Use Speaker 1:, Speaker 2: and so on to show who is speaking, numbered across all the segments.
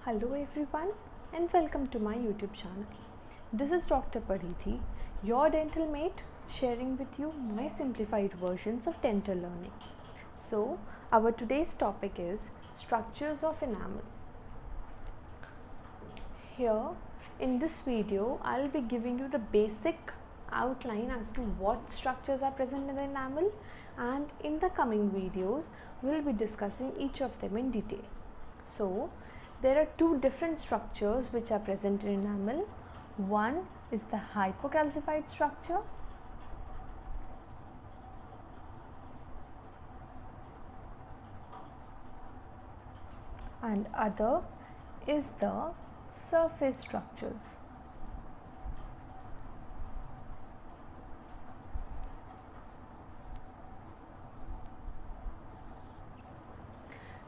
Speaker 1: Hello everyone and welcome to my YouTube channel. This is Dr. Paridhi, your dental mate, sharing with you my simplified versions of dental learning. So, our today's topic is structures of enamel. Here in this video, I'll be giving you the basic outline as to what structures are present in the enamel, and in the coming videos, we'll be discussing each of them in detail. So, there are two different structures which are present in enamel. One is the hypocalcified structure and other is the surface structures.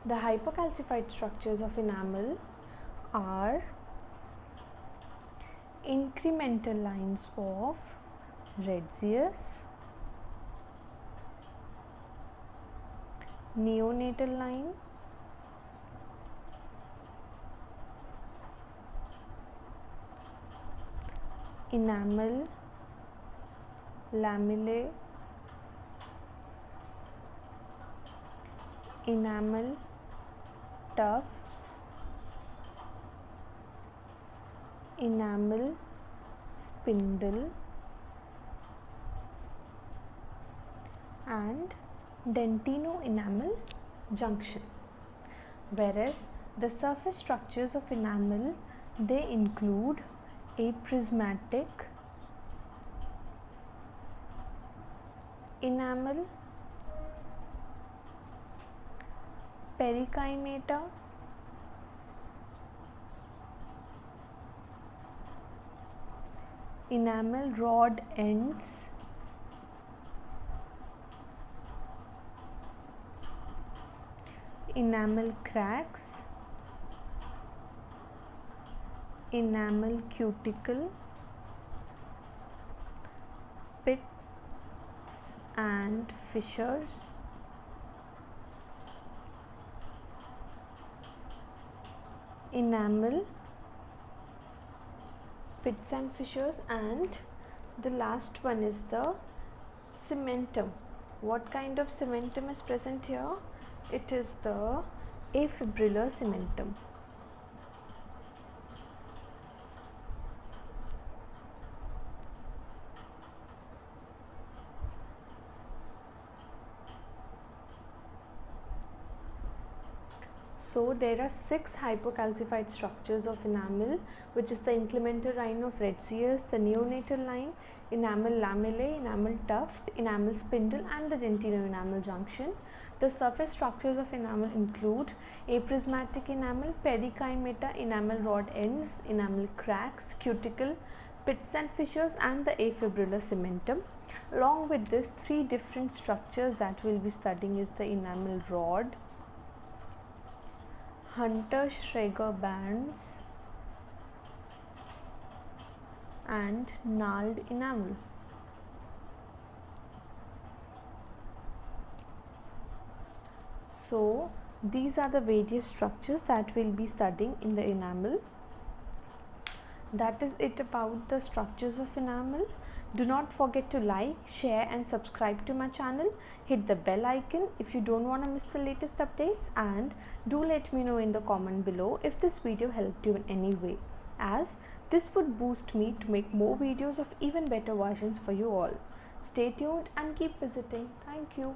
Speaker 1: The hypocalcified structures of enamel are incremental lines of Retzius, neonatal line, enamel, lamellae, enamel tufts, enamel spindle, and dentino-enamel junction. Whereas the surface structures of enamel, they include aprismatic enamel, pericymata, enamel rod ends, enamel cracks, enamel cuticle, pits and fissures, enamel pits and fissures, and the last one is the cementum. What kind of cementum is present here? It is the afibrillar cementum. So there are 6 hypocalcified structures of enamel, which is the incremental line of Retzius, the neonatal line, enamel lamellae, enamel tuft, enamel spindle, and the dentino-enamel junction. The surface structures of enamel include aprismatic enamel, pericymata, enamel rod ends, enamel cracks, cuticle, pits and fissures, and the afibrillar cementum. Along with this, 3 different structures that we'll be studying is the enamel rod, Hunter-Schreger bands, and gnarled enamel. So these are the various structures that we'll be studying in the enamel. That is it about the structures of enamel. Do not forget to like, share and subscribe to my channel. Hit the bell icon if you don't want to miss the latest updates, and do let me know in the comment below if this video helped you in any way, as this would boost me to make more videos of even better versions for you all. Stay tuned and keep visiting. Thank you.